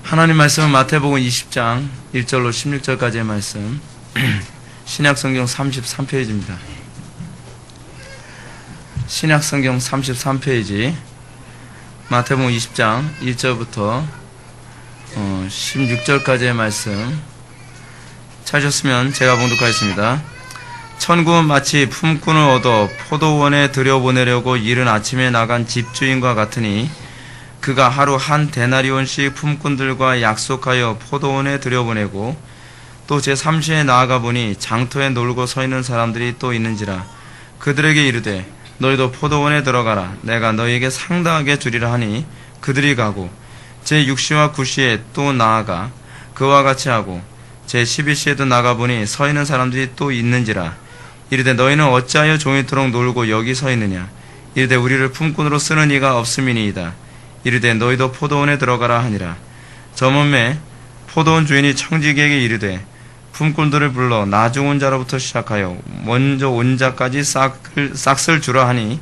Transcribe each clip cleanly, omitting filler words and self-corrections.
하나님 말씀은 마태복음 20장 1절로 16절까지의 말씀, 신약성경 33페이지입니다. 신약성경 33페이지, 마태복음 20장 1절부터 16절까지의 말씀 찾으셨으면 제가 봉독하겠습니다. 천국은 마치 품꾼을 얻어 포도원에 들여보내려고 이른 아침에 나간 집주인과 같으니 그가 하루 한 데나리온씩 품꾼들과 약속하여 포도원에 들여보내고 또 제3시에 나아가 보니 장터에 놀고 서 있는 사람들이 또 있는지라 그들에게 이르되 너희도 포도원에 들어가라. 내가 너희에게 상당하게 주리라 하니 그들이 가고 제6시와 9시에 또 나아가 그와 같이 하고 제12시에도 나가보니 서 있는 사람들이 또 있는지라 이르되 너희는 어찌하여 종일토록 놀고 여기 서 있느냐. 이르되 우리를 품꾼으로 쓰는 이가 없음이니이다. 이르되 너희도 포도원에 들어가라 하니라. 저먼매 포도원 주인이 청지기에게 이르되 품꾼들을 불러 나중 온 자로부터 시작하여 먼저 온 자까지 싹을 주라 하니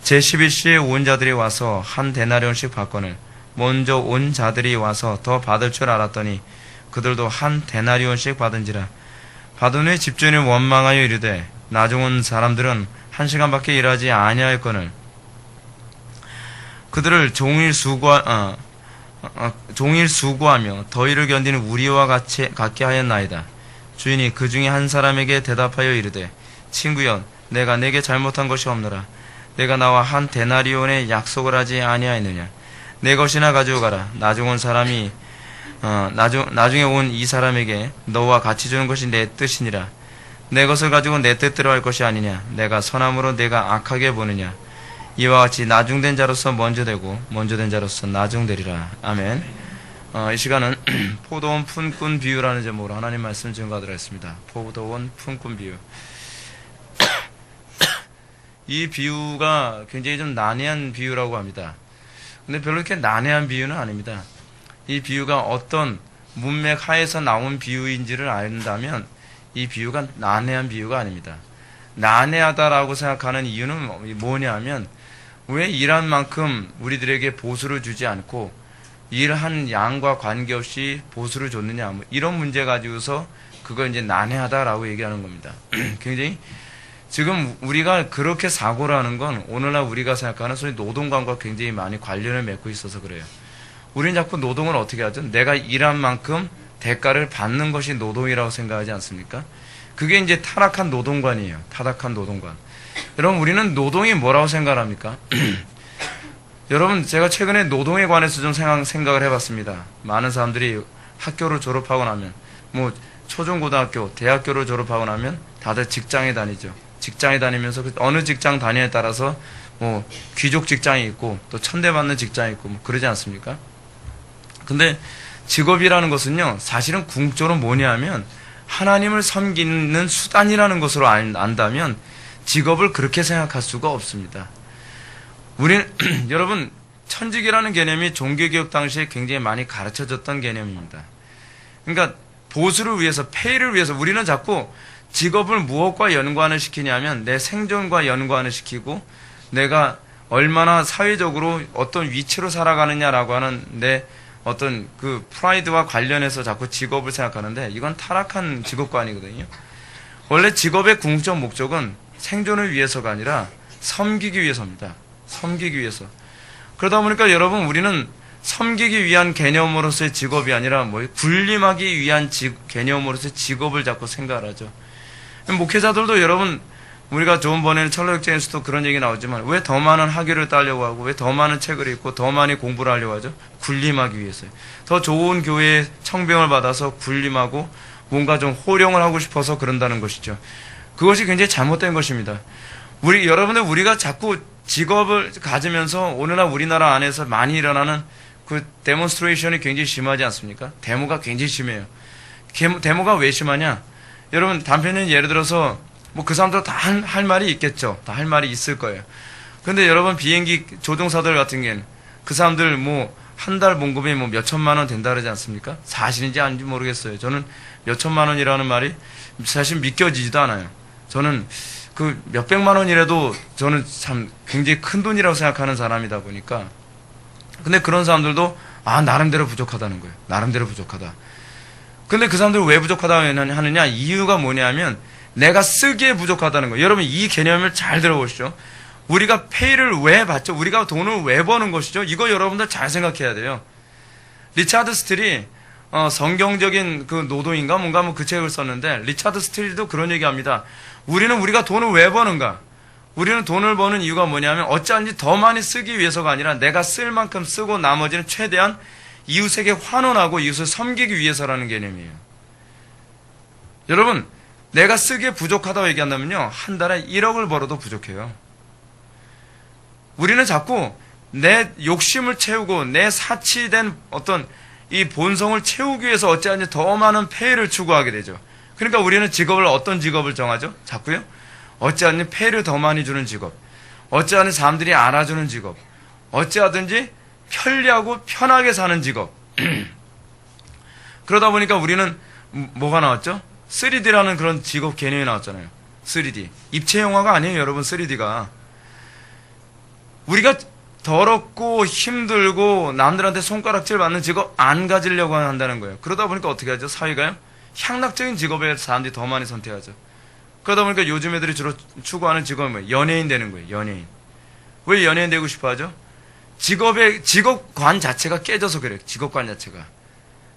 제11시에 온 자들이 와서 한 데나리온씩 받거늘 먼저 온 자들이 와서 더 받을 줄 알았더니 그들도 한 데나리온씩 받은지라. 받은 후에 집주인을 원망하여 이르되 나중 온 사람들은 1시간밖에 일하지 아니하였거늘 그들을 종일 수고하며 더위를 견디는 우리와 같게 하였나이다. 주인이 그 중에 한 사람에게 대답하여 이르되 친구여 내가 내게 잘못한 것이 없노라. 내가 나와 한 데나리온의 약속을 하지 아니하였느냐. 내 것이나 가지고 가라. 나중에 온 이 사람에게 너와 같이 주는 것이 내 뜻이니라. 내 것을 가지고 내 뜻대로 할 것이 아니냐. 내가 선함으로 내가 악하게 보느냐. 이와 같이 나중된 자로서 먼저 되고 먼저 된 자로서 나중되리라. 아멘. 이 시간은 포도원 품꾼 비유라는 제목으로 하나님 말씀 증거하도록 하겠습니다. 포도원 품꾼 비유. 이 비유가 굉장히 좀 난해한 비유라고 합니다. 근데 별로 이렇게 난해한 비유는 아닙니다. 이 비유가 어떤 문맥 하에서 나온 비유인지를 안다면 이 비유가 난해한 비유가 아닙니다. 난해하다라고 생각하는 이유는 뭐냐면 왜 일한 만큼 우리들에게 보수를 주지 않고 일한 양과 관계없이 보수를 줬느냐, 뭐 이런 문제 가지고서 그걸 이제 난해하다라고 얘기하는 겁니다. 굉장히 지금 우리가 그렇게 사고를 하는 건 오늘날 우리가 생각하는 소위 노동관과 굉장히 많이 관련을 맺고 있어서 그래요. 우리는 자꾸 노동을 어떻게 하죠? 내가 일한 만큼 대가를 받는 것이 노동이라고 생각하지 않습니까? 그게 이제 타락한 노동관이에요. 타락한 노동관. 여러분, 우리는 노동이 뭐라고 생각합니까? 여러분, 제가 최근에 노동에 관해서 좀 생각을 해봤습니다. 많은 사람들이 학교를 졸업하고 나면, 초중고등학교, 대학교를 졸업하고 나면 다들 직장에 다니죠. 직장에 다니면서 어느 직장 다니냐에 따라서 귀족 직장이 있고 또 천대받는 직장이 있고 그러지 않습니까? 근데 직업이라는 것은요, 사실은 궁극적으로 뭐냐면 하나님을 섬기는 수단이라는 것으로 안다면 직업을 그렇게 생각할 수가 없습니다. 여러분, 천직이라는 개념이 종교개혁 당시에 굉장히 많이 가르쳐졌던 개념입니다. 그러니까 보수를 위해서, 페이를 위해서 우리는 자꾸 직업을 무엇과 연관을 시키냐면 내 생존과 연관을 시키고 내가 얼마나 사회적으로 어떤 위치로 살아가느냐라고 하는 내 어떤 그 프라이드와 관련해서 자꾸 직업을 생각하는데 이건 타락한 직업관이거든요. 원래 직업의 궁극적 목적은 생존을 위해서가 아니라 섬기기 위해서입니다. 섬기기 위해서. 그러다 보니까 여러분, 우리는 섬기기 위한 개념으로서의 직업이 아니라 군림하기 위한 개념으로서의 직업을 자꾸 생각을 하죠. 목회자들도 여러분, 우리가 좋은 번에는 철로역정에서도 그런 얘기 나오지만 왜 더 많은 학위를 따려고 하고 왜 더 많은 책을 읽고 더 많이 공부를 하려고 하죠? 군림하기 위해서요. 더 좋은 교회의 청병을 받아서 군림하고 뭔가 좀 호령을 하고 싶어서 그런다는 것이죠. 그것이 굉장히 잘못된 것입니다. 여러분들, 우리가 자꾸 직업을 가지면서 오늘날 우리나라 안에서 많이 일어나는 그 데몬스트레이션이 굉장히 심하지 않습니까? 데모가 굉장히 심해요. 데모가 왜 심하냐? 여러분, 단편적인 예를 들어서 그 사람들 다 할 말이 있겠죠. 다 할 말이 있을 거예요. 근데 여러분, 비행기 조종사들 같은 경우는 그 사람들 한 달 봉급이 몇 천만 원 된다 그러지 않습니까? 사실인지 아닌지 모르겠어요. 저는 몇 천만 원이라는 말이 사실 믿겨지지도 않아요. 저는 그 몇백만 원이라도 저는 참 굉장히 큰 돈이라고 생각하는 사람이다 보니까. 근데 그런 사람들도 아, 나름대로 부족하다는 거예요. 나름대로 부족하다. 근데 그 사람들 왜 부족하다 하느냐? 이유가 뭐냐면 내가 쓰기에 부족하다는 거예요. 여러분 이 개념을 잘 들어보시죠. 우리가 페이를 왜 받죠? 우리가 돈을 왜 버는 것이죠? 이거 여러분들 잘 생각해야 돼요. 리차드 스틸이 성경적인 그 노동인가 뭔가 뭐 그 책을 썼는데 리차드 스틸도 그런 얘기합니다. 우리가 돈을 왜 버는가? 우리는 돈을 버는 이유가 뭐냐면 어찌하든지 더 많이 쓰기 위해서가 아니라 내가 쓸 만큼 쓰고 나머지는 최대한 이웃에게 환원하고 이웃을 섬기기 위해서라는 개념이에요. 여러분 내가 쓰기에 부족하다고 얘기한다면요 한 달에 1억을 벌어도 부족해요. 우리는 자꾸 내 욕심을 채우고 내 사치된 어떤 이 본성을 채우기 위해서 어찌하든지 더 많은 페이를 추구하게 되죠. 그러니까 우리는 어떤 직업을 정하죠? 자꾸요? 어찌하든지 페이를 더 많이 주는 직업, 어찌하든지 사람들이 알아주는 직업, 어찌하든지 편리하고 편하게 사는 직업. 그러다 보니까 우리는 뭐가 나왔죠? 3D라는 그런 직업 개념이 나왔잖아요. 3D. 입체 영화가 아니에요, 여러분. 3D가. 우리가 더럽고 힘들고 남들한테 손가락질 받는 직업 안 가지려고 한다는 거예요. 그러다 보니까 어떻게 하죠? 사회가요? 향락적인 직업에 사람들이 더 많이 선택하죠. 그러다 보니까 요즘 애들이 주로 추구하는 직업은 뭐예요? 연예인 되는 거예요. 연예인. 왜 연예인 되고 싶어 하죠? 직업관 자체가 깨져서 그래요. 직업관 자체가.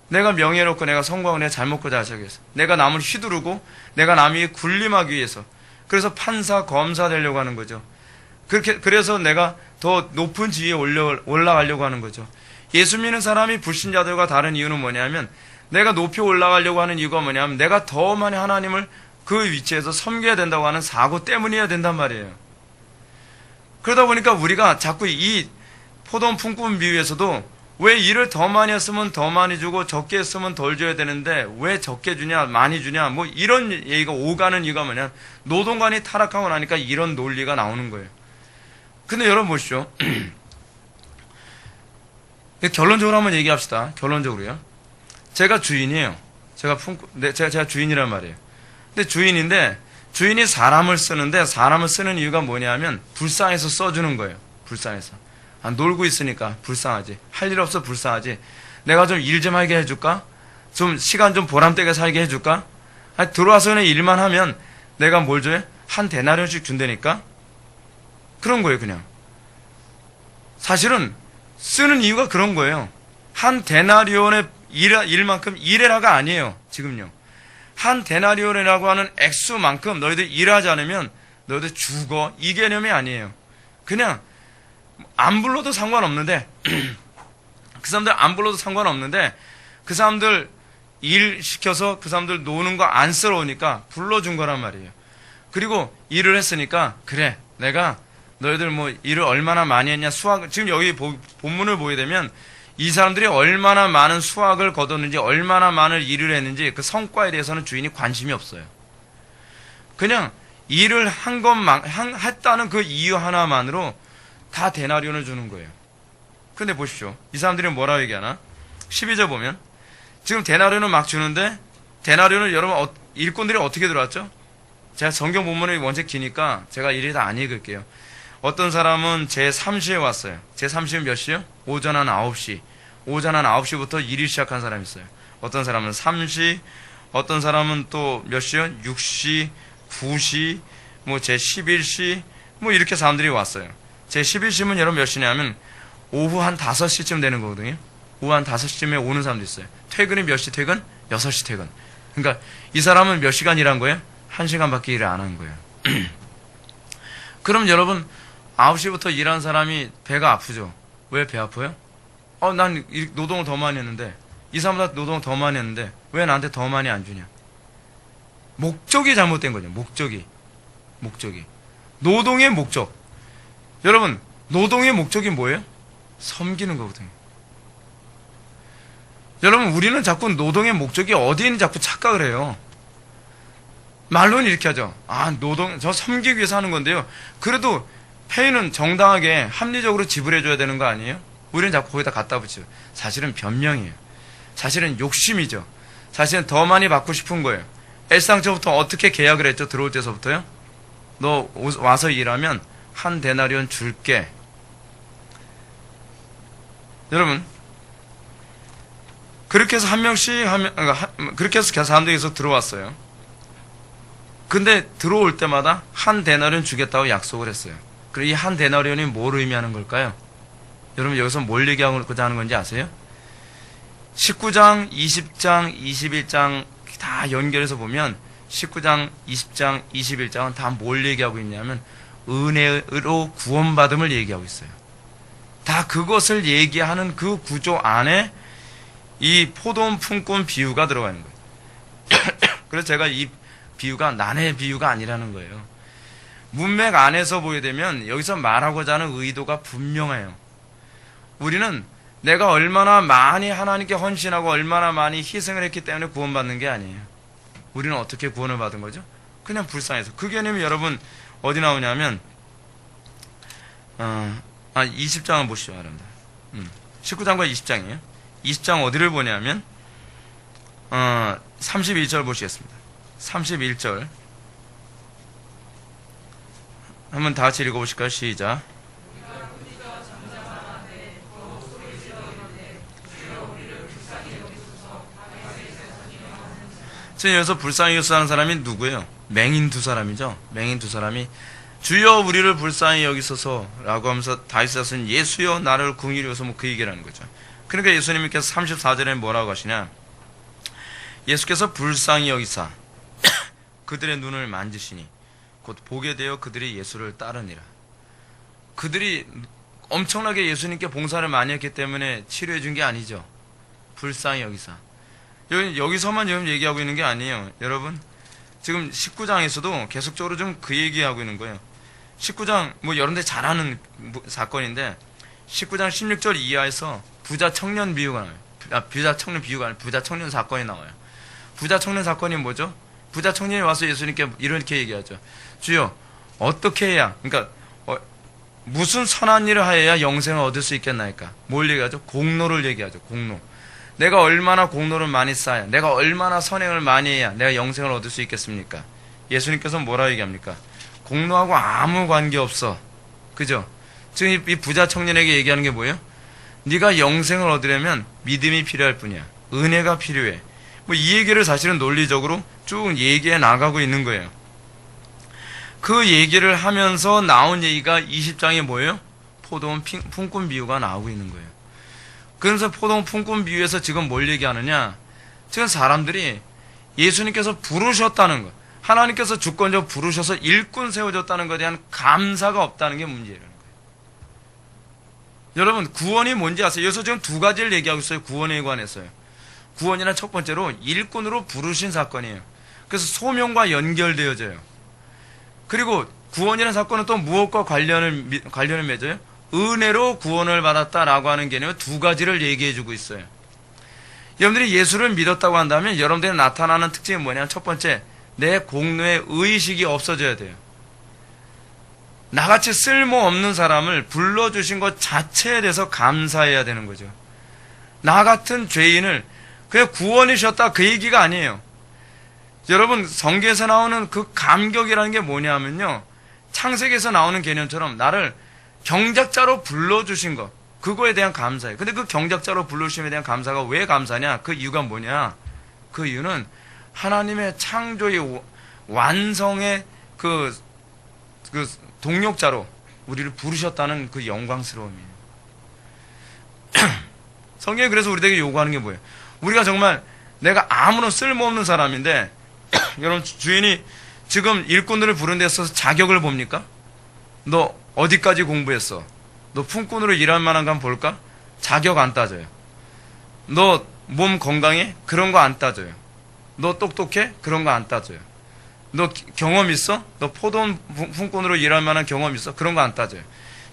내가 명예롭고 내가 성공하고 내가 잘 먹고 잘 살기 위해서. 내가 남을 휘두르고 내가 남이 군림하기 위해서. 그래서 판사, 검사 되려고 하는 거죠. 그래서 내가 더 높은 지위에 올라가려고 하는 거죠. 예수 믿는 사람이 불신자들과 다른 이유는 뭐냐면 내가 높이 올라가려고 하는 이유가 뭐냐면 내가 더 많이 하나님을 그 위치에서 섬겨야 된다고 하는 사고 때문이어야 된단 말이에요. 그러다 보니까 우리가 자꾸 이 포도원 품꾼 비유에서도 왜 일을 더 많이 했으면 더 많이 주고 적게 했으면 덜 줘야 되는데 왜 적게 주냐 많이 주냐 뭐 이런 얘기가 오가는 이유가 뭐냐 노동관이 타락하고 나니까 이런 논리가 나오는 거예요. 근데 여러분 보시죠. 결론적으로 한번 얘기합시다. 결론적으로요. 제가 주인이에요. 제가 주인이란 말이에요. 근데 주인이 사람을 쓰는 이유가 뭐냐면 불쌍해서 써주는 거예요. 불쌍해서. 놀고 있으니까 불쌍하지. 할 일 없어 불쌍하지. 내가 좀 일 좀 하게 해줄까? 좀 시간 좀 보람되게 살게 해줄까? 들어와서 그냥 일만 하면 내가 뭘 줘요? 한 데나리온씩 준다니까? 그런 거예요, 그냥. 사실은 쓰는 이유가 그런 거예요. 한 데나리온의 일만큼 일해라가 아니에요, 지금요. 한 데나리온이라고 하는 액수만큼 너희들 일하지 않으면 너희들 죽어. 이 개념이 아니에요. 그냥 안 불러도 상관없는데 그 사람들 안 불러도 상관없는데 그 사람들 일 시켜서 그 사람들 노는 거 안쓰러우니까 불러준 거란 말이에요. 그리고 일을 했으니까 그래 내가 너희들 뭐 일을 얼마나 많이 했냐 지금 여기 본문을 보게 되면 이 사람들이 얼마나 많은 수확을 거뒀는지 얼마나 많은 일을 했는지 그 성과에 대해서는 주인이 관심이 없어요. 그냥 일을 했다는 그 이유 하나만으로 다 데나리온을 주는 거예요. 근데 보십시오. 이 사람들이 뭐라고 얘기하나? 12절 보면 지금 데나리온을 막 주는데 데나리온을 여러분 일꾼들이 어떻게 들어왔죠? 제가 성경 본문이 원체 기니까 제가 일일이 다 안 읽을게요. 어떤 사람은 제3시에 왔어요. 제3시는 몇 시요? 오전 한 9시. 오전 한 9시부터 일이 시작한 사람이 있어요. 어떤 사람은 3시, 어떤 사람은 또 몇 시요? 6시, 9시, 뭐 제11시, 뭐 이렇게 사람들이 왔어요. 제11시면 여러분 몇 시냐면 오후 한 5시쯤 되는 거거든요. 오후 한 5시쯤에 오는 사람도 있어요. 퇴근이 몇 시 퇴근? 6시 퇴근. 그러니까 이 사람은 몇 시간 일한 거예요? 1시간밖에 일을 안 한 거예요. 그럼 여러분 9시부터 일한 사람이 배가 아프죠? 왜 배 아파요? 난 노동을 더 많이 했는데 이 사람보다 노동을 더 많이 했는데 왜 나한테 더 많이 안 주냐? 목적이 잘못된 거죠. 목적이. 노동의 목적. 여러분 노동의 목적이 뭐예요? 섬기는 거거든요. 여러분 우리는 자꾸 노동의 목적이 어디에 있는지 자꾸 착각을 해요. 말로는 이렇게 하죠. 저 섬기기 위해서 하는 건데요. 그래도 페이는 정당하게 합리적으로 지불해줘야 되는 거 아니에요? 우리는 자꾸 거기다 갖다 붙여요. 사실은 변명이에요. 사실은 욕심이죠. 사실은 더 많이 받고 싶은 거예요. 엘상처부터 어떻게 계약을 했죠? 들어올 때서부터요? 너 와서 일하면 한 데나리온 줄게. 여러분 그렇게 해서 한 명씩 그렇게 해서 사람들이 계속 들어왔어요. 근데 들어올 때마다 한 데나리온 주겠다고 약속을 했어요. 그리고 이 한 데나리온이 뭘 의미하는 걸까요? 여러분 여기서 뭘 얘기하고자 하는 건지 아세요? 19장, 20장, 21장 다 연결해서 보면 19장, 20장, 21장은 다 뭘 얘기하고 있냐면 은혜로 구원받음을 얘기하고 있어요. 다 그것을 얘기하는 그 구조 안에 이 포도원 품꾼 비유가 들어가 있는 거예요. 그래서 제가 이 비유가 난의 비유가 아니라는 거예요. 문맥 안에서 보게 되면 여기서 말하고자 하는 의도가 분명해요. 우리는 내가 얼마나 많이 하나님께 헌신하고 얼마나 많이 희생을 했기 때문에 구원받는 게 아니에요. 우리는 어떻게 구원을 받은 거죠? 그냥 불쌍해서. 그 개념이 여러분 어디 나오냐면 20장을 보시죠. 여러분들. 19장과 20장이에요. 20장 어디를 보냐면 31절 보시겠습니다. 31절 한번 다 같이 읽어보실까요? 시작. 지금 여기서 불쌍히 여기서 사람이 누구예요? 맹인 두 사람이죠. 맹인 두 사람이 주여 우리를 불쌍히 여기소서 라고 하면서 다윗이 쓴 예수여 나를 긍휼히 여기소서 뭐 그 얘기를 하는 거죠. 그러니까 예수님께서 34절에 뭐라고 하시냐, 예수께서 불쌍히 여기사 그들의 눈을 만지시니 곧 보게 되어 그들이 예수를 따르니라. 그들이 엄청나게 예수님께 봉사를 많이 했기 때문에 치료해 준 게 아니죠. 불쌍히 여기사. 여기서만 지금 얘기하고 있는 게 아니에요. 여러분 지금 19장에서도 계속적으로 좀 그 얘기하고 있는 거예요. 19장 뭐 여러분들 잘 아는 사건인데 19장 16절 이하에서 부자 청년 비유가 나와요. 부자 청년 비유가 아니라 부자 청년 사건이 나와요. 부자 청년 사건이 뭐죠? 부자 청년이 와서 예수님께 이렇게 얘기하죠. 주여 어떻게 해야, 그러니까 무슨 선한 일을 하여야 영생을 얻을 수 있겠나이까? 뭘 얘기하죠? 공로를 얘기하죠. 공로. 내가 얼마나 공로를 많이 쌓아야, 내가 얼마나 선행을 많이 해야 내가 영생을 얻을 수 있겠습니까? 예수님께서 뭐라 얘기합니까? 공로하고 아무 관계없어. 그죠? 지금 이 부자 청년에게 얘기하는 게 뭐예요? 네가 영생을 얻으려면 믿음이 필요할 뿐이야. 은혜가 필요해. 뭐 이 얘기를 사실은 논리적으로 쭉 얘기해 나가고 있는 거예요. 그 얘기를 하면서 나온 얘기가 20장에 뭐예요? 포도원 품꾼 비유가 나오고 있는 거예요. 그래서 포도원 품꾼 비유에서 지금 뭘 얘기하느냐? 지금 사람들이 예수님께서 부르셨다는 것, 하나님께서 주권적으로 부르셔서 일꾼 세워줬다는 것에 대한 감사가 없다는 게 문제라는 거예요. 여러분 구원이 뭔지 아세요? 여기서 지금 두 가지를 얘기하고 있어요. 구원에 관해서요. 구원이란 첫 번째로 일꾼으로 부르신 사건이에요. 그래서 소명과 연결되어져요. 그리고 구원이라는 사건은 또 무엇과 관련을 맺어요? 은혜로 구원을 받았다라고 하는 개념 두 가지를 얘기해주고 있어요. 여러분들이 예수를 믿었다고 한다면 여러분들이 나타나는 특징이 뭐냐? 첫 번째, 내 공로의 의식이 없어져야 돼요. 나같이 쓸모없는 사람을 불러주신 것 자체에 대해서 감사해야 되는 거죠. 나 같은 죄인을 그냥 구원이셨다 그 얘기가 아니에요. 여러분 성경에서 나오는 그 감격이라는 게 뭐냐면요, 창세기에서 나오는 개념처럼 나를 경작자로 불러주신 것, 그거에 대한 감사예요. 근데 그 경작자로 불러주심에 대한 감사가 왜 감사냐? 그 이유가 뭐냐? 그 이유는 하나님의 창조의 완성의 그 동력자로 우리를 부르셨다는 그 영광스러움이에요. 성경이 그래서 우리에게 요구하는 게 뭐예요? 우리가 정말 내가 아무런 쓸모없는 사람인데 여러분 주인이 지금 일꾼들을 부른 데 있어서 자격을 봅니까? 너 어디까지 공부했어? 너 품꾼으로 일할 만한 거 한번 볼까? 자격 안 따져요. 너 몸 건강해? 그런 거 안 따져요. 너 똑똑해? 그런 거 안 따져요. 너 경험 있어? 너 포도원 품꾼으로 일할 만한 경험 있어? 그런 거 안 따져요.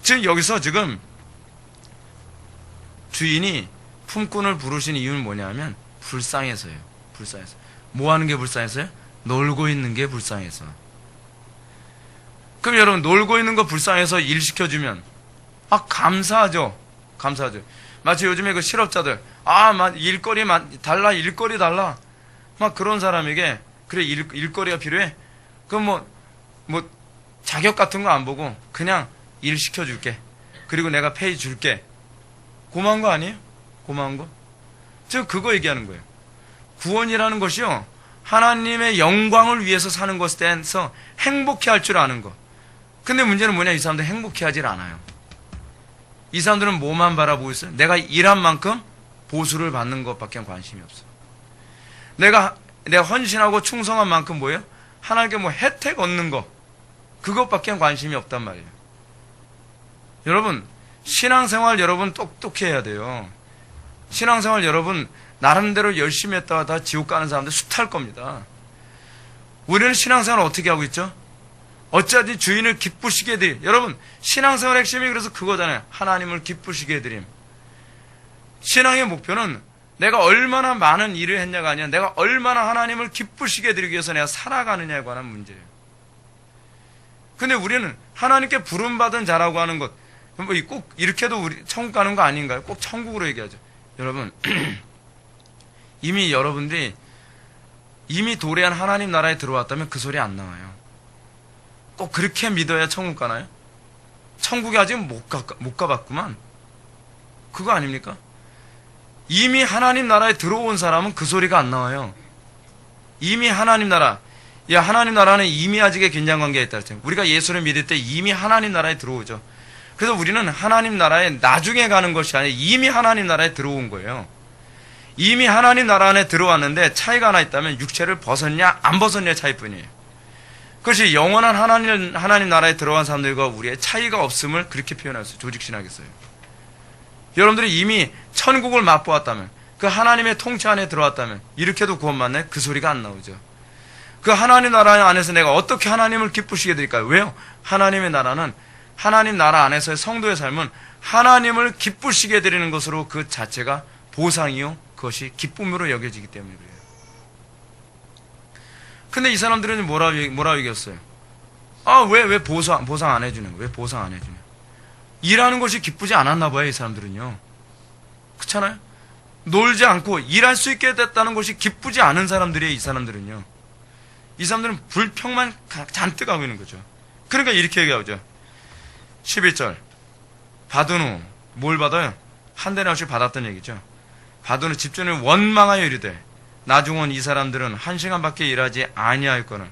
지금 여기서 지금 주인이 품꾼을 부르신 이유는 뭐냐면 불쌍해서예요. 불쌍해서. 뭐 하는 게 불쌍해서요? 놀고 있는 게 불쌍해서. 그럼 여러분 놀고 있는 거 불쌍해서 일 시켜주면 감사하죠. 감사하죠. 마치 요즘에 그 실업자들 일거리 달라, 일거리 달라 막 그런 사람에게 그래 일거리가 필요해? 그럼 뭐 자격 같은 거 안 보고 그냥 일 시켜줄게. 그리고 내가 페이 줄게. 고마운 거 아니에요? 고마운 거? 즉 그거 얘기하는 거예요. 구원이라는 것이요, 하나님의 영광을 위해서 사는 것에 대해서 행복해 할 줄 아는 것. 근데 문제는 뭐냐, 이 사람들 행복해 하질 않아요. 이 사람들은 뭐만 바라보고 있어요? 내가 일한 만큼 보수를 받는 것밖에 관심이 없어. 내가 헌신하고 충성한 만큼 뭐예요? 하나님께 뭐 혜택 얻는 거, 그것밖에 관심이 없단 말이에요. 여러분, 신앙생활 여러분 똑똑해야 돼요. 신앙생활 여러분 나름대로 열심히 했다가 다 지옥 가는 사람들 숱할 겁니다. 우리는 신앙생활 어떻게 하고 있죠? 어찌하든지 주인을 기쁘시게 해드림. 여러분, 신앙생활 핵심이 그래서 그거잖아요. 하나님을 기쁘시게 해드림. 신앙의 목표는 내가 얼마나 많은 일을 했냐가 아니라 내가 얼마나 하나님을 기쁘시게 해드리기 위해서 내가 살아가느냐에 관한 문제예요. 근데 우리는 하나님께 부름받은 자라고 하는 것, 꼭 이렇게도 우리 천국 가는 거 아닌가요? 꼭 천국으로 얘기하죠. 여러분, 이미 여러분들이 이미 도래한 하나님 나라에 들어왔다면 그 소리 안 나와요. 꼭 그렇게 믿어야 천국 가나요? 천국에 아직 못 가봤구만. 그거 아닙니까? 이미 하나님 나라에 들어온 사람은 그 소리가 안 나와요. 이미 하나님 나라, 야, 하나님 나라는 이미 아직의 긴장관계에 있다. 우리가 예수를 믿을 때 이미 하나님 나라에 들어오죠. 그래서 우리는 하나님 나라에 나중에 가는 것이 아니라 이미 하나님 나라에 들어온 거예요. 이미 하나님 나라 안에 들어왔는데 차이가 하나 있다면 육체를 벗었냐 안 벗었냐의 차이뿐이에요. 그것이 영원한 하나님 나라에 들어간 사람들과 우리의 차이가 없음을 그렇게 표현했어요. 조직신학에서요. 여러분들이 이미 천국을 맛보았다면, 그 하나님의 통치 안에 들어왔다면 이렇게도 구원받네? 그 소리가 안 나오죠. 그 하나님 나라 안에서 내가 어떻게 하나님을 기쁘시게 해드릴까요? 왜요? 하나님의 나라는, 하나님 나라 안에서의 성도의 삶은 하나님을 기쁘시게 해드리는 것으로 그 자체가 보상이요, 그것이 기쁨으로 여겨지기 때문에 그래요. 근데 이 사람들은 뭐라 얘기했어요? 아, 왜 보상 안 해주는 거야? 왜 보상 안 해주냐? 일하는 것이 기쁘지 않았나 봐요, 이 사람들은요. 그렇잖아요? 놀지 않고 일할 수 있게 됐다는 것이 기쁘지 않은 사람들이에요, 이 사람들은요. 이 사람들은 불평만 잔뜩 하고 있는 거죠. 그러니까 이렇게 얘기하죠. 11절. 받은 후, 뭘 받아요? 한 대나씩 받았던 얘기죠. 받은 후 집주인을 원망하여 이르되, 나중은 이 사람들은 1시간밖에 일하지 아니하였거늘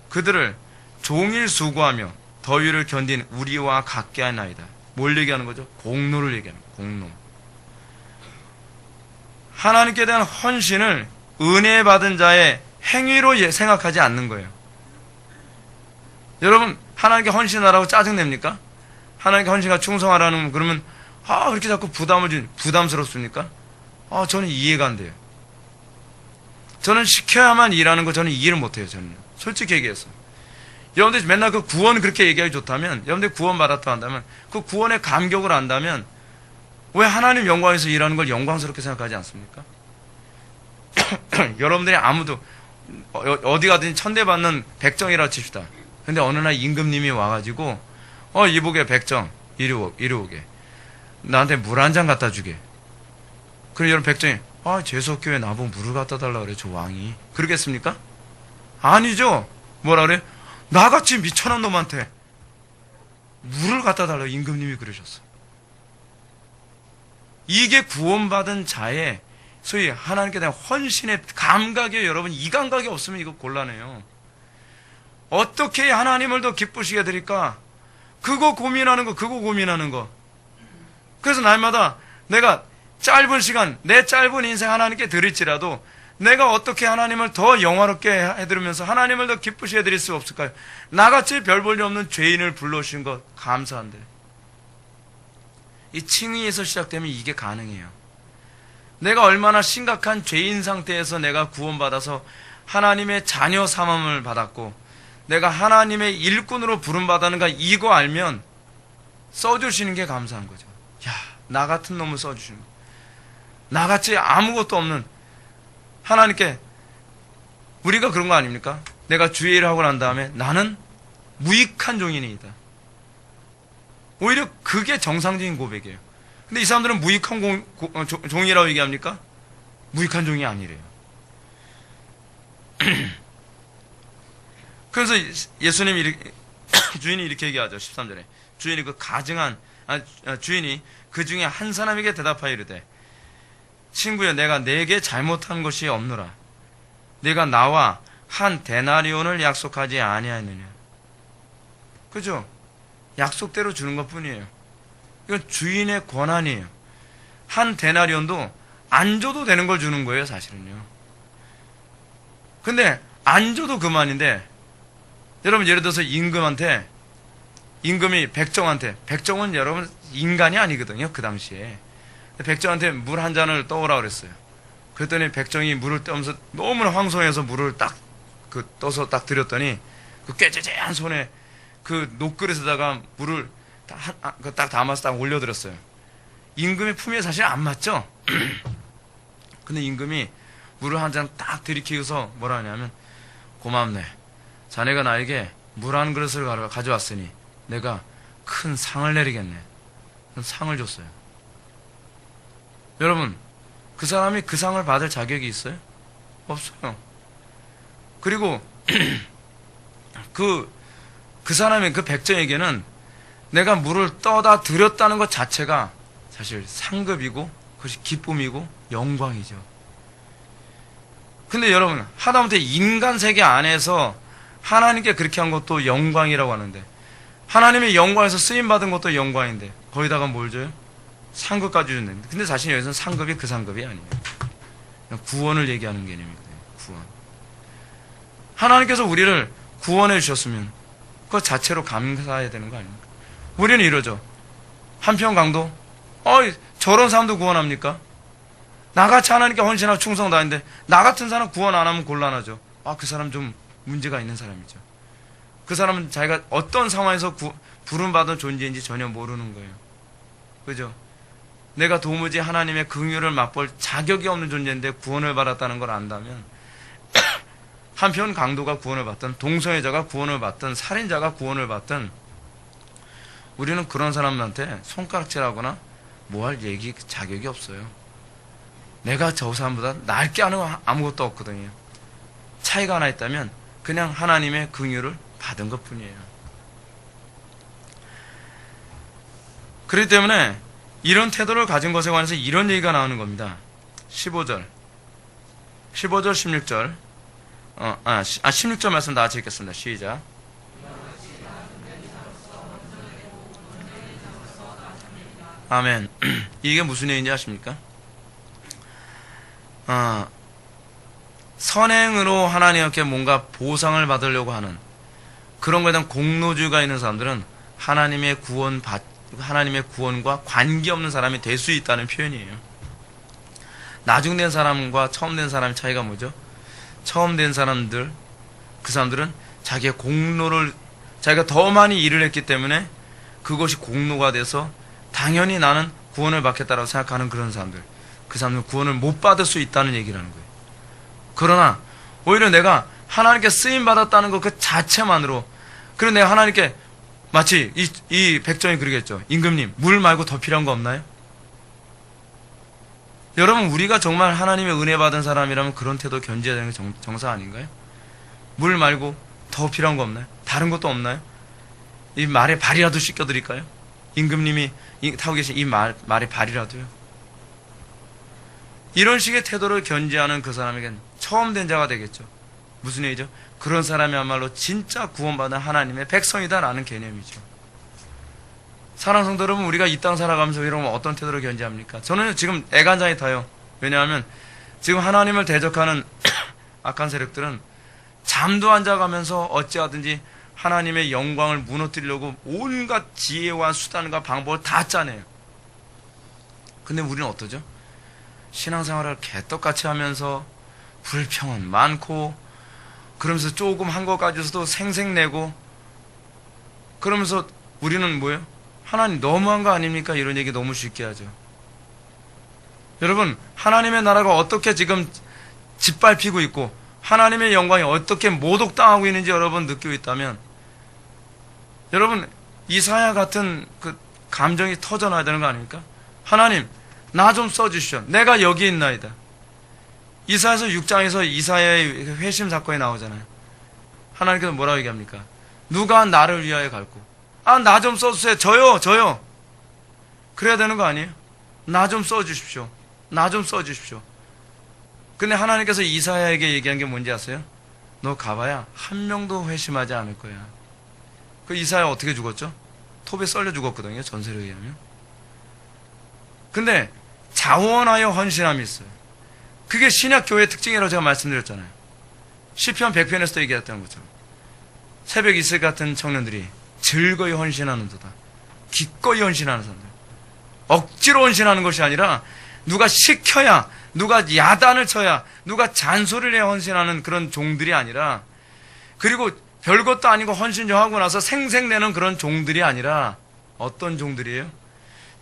그들을 종일 수고하며 더위를 견딘 우리와 같게 하나이다. 뭘 얘기하는 거죠? 공로를 얘기하는 거예요. 공로. 하나님께 대한 헌신을 은혜 받은 자의 행위로 생각하지 않는 거예요. 여러분, 하나님께 헌신하라고 짜증냅니까? 하나님께 헌신과 충성하라는, 그러면 그렇게 자꾸 부담스럽습니까? 저는 이해가 안 돼요. 저는 시켜야만 일하는 거 저는 이해를 못해요. 저는 솔직히 얘기해서. 여러분들 맨날 그 구원 그렇게 얘기하기 좋다면, 여러분들 구원 받았다 한다면, 그 구원의 감격을 안다면 왜 하나님 영광에서 일하는 걸 영광스럽게 생각하지 않습니까? 여러분들이 아무도 어디 가든지 천대받는 백정이라 칩시다. 근데 어느 날 임금님이 와가지고 이보게 백정 이리 오게 나한테 물 한 잔 갖다 주게. 그럼 여러분 백정이 재수없게 나보고 물을 갖다 달라 그래, 저 왕이. 그러겠습니까? 아니죠. 뭐라 그래? 나같이 미천한 놈한테 물을 갖다 달라고 임금님이 그러셨어. 이게 구원받은 자의 소위 하나님께 대한 헌신의 감각이에요. 여러분, 이 감각이 없으면 이거 곤란해요. 어떻게 하나님을 더 기쁘시게 해드릴까? 그거 고민하는 거. 그래서 날마다 내가 짧은 시간, 내 짧은 인생 하나님께 드릴지라도 내가 어떻게 하나님을 더 영화롭게 해드리면서 하나님을 더 기쁘시게 해드릴 수 없을까요? 나같이 별 볼 일 없는 죄인을 불러주신 것 감사한데, 이 칭의에서 시작되면 이게 가능해요. 내가 얼마나 심각한 죄인 상태에서 내가 구원받아서 하나님의 자녀 삼음을 받았고 내가 하나님의 일꾼으로 부름받았는가, 이거 알면 써주시는 게 감사한 거죠. 야, 나 같은 놈을 써주시는 거. 나같이 아무것도 없는 하나님께, 우리가 그런 거 아닙니까? 내가 주의 일을 하고 난 다음에 나는 무익한 종이니이다. 오히려 그게 정상적인 고백이에요. 근데 이 사람들은 무익한 종이라고 얘기합니까? 무익한 종이 아니래요. 그래서 예수님이 주인이 이렇게 얘기하죠. 13절에 주인이 주인이 그 중에 한 사람에게 대답하여 이르되, 친구여, 내가 내게 잘못한 것이 없노라. 내가 나와 한 데나리온을 약속하지 아니하느냐. 그죠? 약속대로 주는 것뿐이에요. 이건 주인의 권한이에요. 한 데나리온도 안 줘도 되는 걸 주는 거예요, 사실은요. 근데 안 줘도 그만인데, 여러분 예를 들어서 임금이 백정은 여러분 인간이 아니거든요, 그 당시에. 백정한테 물 한 잔을 떠오라 그랬어요. 그랬더니 백정이 물을 떠면서 너무나 황송해서 물을 떠서 딱 드렸더니 그 꾀죄죄한 손에 그 녹그릇에다가 물을 딱 담아서 딱 올려드렸어요. 임금의 품위에 사실 안 맞죠? 근데 임금이 물을 한 잔 딱 들이키고서 뭐라 하냐면, 고맙네. 자네가 나에게 물 한 그릇을 가져왔으니 내가 큰 상을 내리겠네. 상을 줬어요. 여러분, 그 사람이 그 상을 받을 자격이 있어요? 없어요. 그리고 그 사람이, 그 백정에게는 내가 물을 떠다 드렸다는 것 자체가 사실 상급이고 그것이 기쁨이고 영광이죠. 근데 여러분, 하다못해 인간 세계 안에서 하나님께 그렇게 한 것도 영광이라고 하는데, 하나님의 영광에서 쓰임받은 것도 영광인데 거기다가 뭘 줘요? 상급까지 준다는데. 근데 사실 여기서는 상급이 그 상급이 아니에요. 그냥 구원을 얘기하는 개념이거든요. 구원. 하나님께서 우리를 구원해 주셨으면 그것 자체로 감사해야 되는 거 아닙니까? 우리는 이러죠. 한편 강도, 저런 사람도 구원합니까? 나같이 하나님께 헌신하고 충성 다했는데 나 같은 사람 구원 안 하면 곤란하죠. 그 사람 좀 문제가 있는 사람이죠. 그 사람은 자기가 어떤 상황에서 부름받은 존재인지 전혀 모르는 거예요. 그죠? 내가 도무지 하나님의 긍휼을 맛볼 자격이 없는 존재인데 구원을 받았다는 걸 안다면, 한편 강도가 구원을 받든 동성애자가 구원을 받든 살인자가 구원을 받든 우리는 그런 사람한테 손가락질하거나 뭐 할 자격이 없어요. 내가 저 사람보다 나을 게 아무것도 없거든요. 차이가 하나 있다면 그냥 하나님의 긍휼을 받은 것뿐이에요. 그렇기 때문에 이런 태도를 가진 것에 관해서 이런 얘기가 나오는 겁니다. 15절 16절 16절 말씀 다 같이 읽겠습니다. 시작. 아멘. 이게 무슨 얘기인지 아십니까? 선행으로 하나님께 뭔가 보상을 받으려고 하는 그런 거에 대한 공로주의가 있는 사람들은 하나님의 구원과 관계없는 사람이 될 수 있다는 표현이에요. 나중된 사람과 처음 된 사람의 차이가 뭐죠? 처음 된 사람들, 그 사람들은 자기가 더 많이 일을 했기 때문에 그것이 공로가 돼서 당연히 나는 구원을 받겠다라고 생각하는 그런 사람들, 그 사람들은 구원을 못 받을 수 있다는 얘기라는 거예요. 그러나 오히려 내가 하나님께 쓰임받았다는 것 그 자체만으로, 그리고 내가 하나님께 마치 이 백정이 그러겠죠. 임금님, 물 말고 더 필요한 거 없나요? 여러분, 우리가 정말 하나님의 은혜 받은 사람이라면 그런 태도 견지해야 되는 게 정사 아닌가요? 물 말고 더 필요한 거 없나요? 다른 것도 없나요? 이 말에 발이라도 씻겨드릴까요? 임금님이 타고 계신 이 말에 발이라도요. 이런 식의 태도를 견지하는 그 사람에겐 처음 된 자가 되겠죠. 무슨 얘기죠? 그런 사람이야말로 진짜 구원받은 하나님의 백성이다라는 개념이죠. 사랑하는 성도 여러분, 우리가 이 땅 살아가면서 이러면 어떤 태도를 견지합니까? 저는 지금 애간장이 타요. 왜냐하면 지금 하나님을 대적하는 악한 세력들은 잠도 안 자가면서 어찌하든지 하나님의 영광을 무너뜨리려고 온갖 지혜와 수단과 방법을 다 짜내요. 근데 우리는 어떠죠? 신앙생활을 개떡같이 하면서 불평은 많고, 그러면서 조금 한 것 가지고서도 생색내고, 그러면서 우리는 뭐예요? 하나님 너무한 거 아닙니까? 이런 얘기 너무 쉽게 하죠. 여러분, 하나님의 나라가 어떻게 지금 짓밟히고 있고 하나님의 영광이 어떻게 모독당하고 있는지 여러분 느끼고 있다면, 여러분 이사야 같은 그 감정이 터져나야 되는 거 아닙니까? 하나님, 나 좀 써주시오. 내가 여기 있나이다. 이사야서 6장에서 이사야의 회심 사건이 나오잖아요. 하나님께서 뭐라고 얘기합니까? 누가 나를 위하여 갈고, 나 좀 써주세요. 저요. 그래야 되는 거 아니에요? 나 좀 써주십시오. 나 좀 써주십시오. 근데 하나님께서 이사야에게 얘기한 게 뭔지 아세요? 너 가봐야 한 명도 회심하지 않을 거야. 그 이사야 어떻게 죽었죠? 톱에 썰려 죽었거든요, 전세로 의하면. 근데 자원하여 헌신함이 있어요. 그게 신약 교회의 특징이라고 제가 말씀드렸잖아요. 시편 100편에서도 얘기했던 것처럼 새벽 이슬 같은 청년들이 즐거이 헌신하는도다. 기꺼이 헌신하는 사람들. 억지로 헌신하는 것이 아니라 누가 시켜야, 누가 야단을 쳐야, 누가 잔소리를 해야 헌신하는 그런 종들이 아니라, 그리고 별것도 아니고 헌신 좀 하고 나서 생색내는 그런 종들이 아니라 어떤 종들이에요?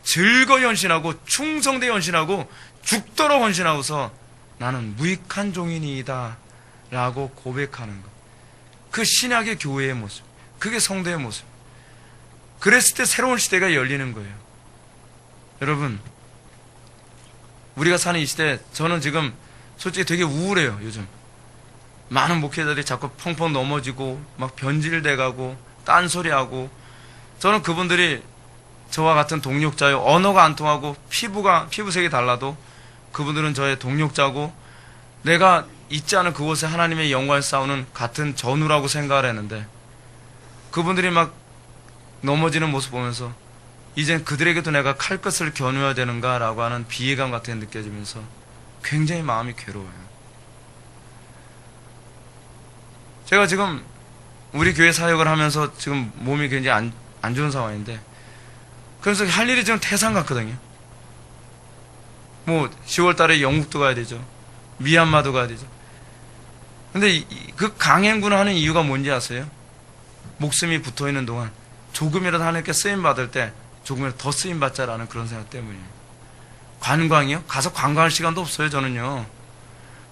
즐거이 헌신하고 충성되이 헌신하고 죽도록 헌신하고서 나는 무익한 종이니이다 라고 고백하는 것. 그 신약의 교회의 모습, 그게 성도의 모습. 그랬을 때 새로운 시대가 열리는 거예요. 여러분, 우리가 사는 이 시대, 저는 지금 솔직히 되게 우울해요. 요즘 많은 목회자들이 자꾸 펑펑 넘어지고 막 변질돼가고 딴소리하고, 저는 그분들이 저와 같은 동력자요. 언어가 안 통하고 피부색이 달라도 그분들은 저의 동력자고, 내가 있지 않은 그곳에 하나님의 영광을 싸우는 같은 전우라고 생각을 했는데, 그분들이 막 넘어지는 모습 보면서 이젠 그들에게도 내가 칼끝을 겨누어야 되는가라고 하는 비애감 같은 게 느껴지면서 굉장히 마음이 괴로워요. 제가 지금 우리 교회 사역을 하면서 지금 몸이 굉장히 안 좋은 상황인데, 그래서 할 일이 지금 태산 같거든요. 뭐 10월 달에 영국도 가야 되죠. 미얀마도 가야 되죠. 근데 그 강행군을 하는 이유가 뭔지 아세요? 목숨이 붙어 있는 동안 조금이라도 하나님께 쓰임 받을 때 조금이라도 더 쓰임 받자라는 그런 생각 때문이에요. 관광이요? 가서 관광할 시간도 없어요. 저는요,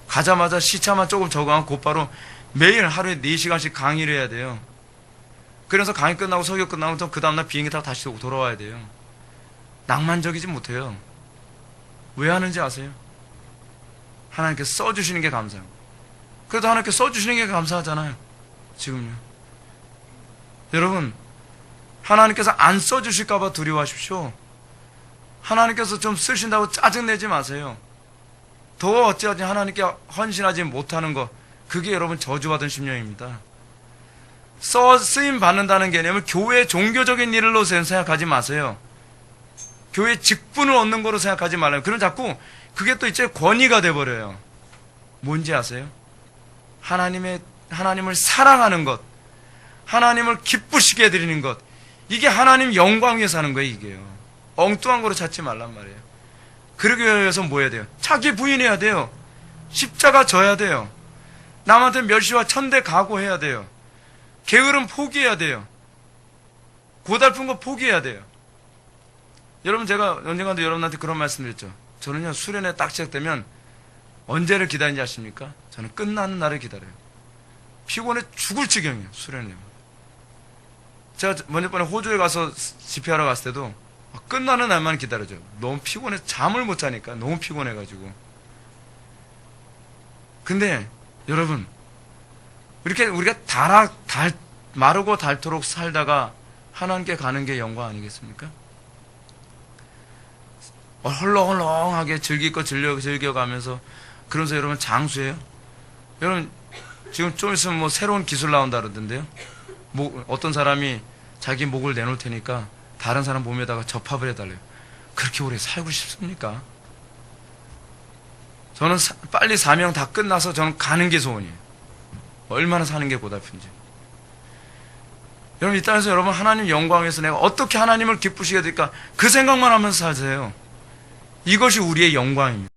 가자마자 시차만 조금 적응하고 곧바로 매일 하루에 4시간씩 강의를 해야 돼요. 그래서 강의 끝나고 설교 끝나면 또 그 다음날 비행기 타고 다시 돌아와야 돼요. 낭만적이지 못해요. 왜 하는지 아세요? 하나님께 써주시는 게 감사해요. 그래도 하나님께 써주시는 게 감사하잖아요. 지금요. 여러분, 하나님께서 안 써주실까봐 두려워하십시오. 하나님께서 좀 쓰신다고 짜증내지 마세요. 더 어찌하지 하나님께 헌신하지 못하는 것, 그게 여러분 저주받은 심령입니다. 쓰임 받는다는 개념을 교회의 종교적인 일로 생각하지 마세요. 교회 직분을 얻는 거로 생각하지 말아요. 그럼 자꾸 그게 또 이제 권위가 돼버려요. 뭔지 아세요? 하나님을 사랑하는 것, 하나님을 기쁘시게 해드리는 것, 이게 하나님 영광 위해서 하는 거예요. 이게요. 엉뚱한 거로 찾지 말란 말이에요. 그러기 위해서 뭐 해야 돼요? 자기 부인해야 돼요. 십자가 져야 돼요. 남한테 멸시와 천대 각오해야 돼요. 게으름 포기해야 돼요. 고달픈 거 포기해야 돼요. 여러분, 제가 언젠가도 여러분한테 그런 말씀 드렸죠. 저는요, 수련회 딱 시작되면 언제를 기다리는지 아십니까? 저는 끝나는 날을 기다려요. 피곤해 죽을 지경이에요. 수련회. 제가 먼저 번에 호주에 가서 집회하러 갔을 때도 끝나는 날만 기다려줘요. 너무 피곤해, 잠을 못 자니까 너무 피곤해가지고. 근데 여러분, 이렇게 우리가 마르고 닳도록 살다가 하나님께 가는 게 영광 아니겠습니까? 헐렁헐렁하게 즐길 거 즐겨가면서, 그러면서 여러분 장수예요. 여러분, 지금 좀 있으면 뭐 새로운 기술 나온다 그러던데요. 어떤 사람이 자기 목을 내놓을 테니까 다른 사람 몸에다가 접합을 해달래요. 그렇게 오래 살고 싶습니까? 저는 빨리 사명 다 끝나서 저는 가는 게 소원이에요. 얼마나 사는 게 고달픈지. 여러분, 이 땅에서 여러분 하나님 영광 위해서 내가 어떻게 하나님을 기쁘시게 될까, 그 생각만 하면서 사세요. 이것이 우리의 영광입니다.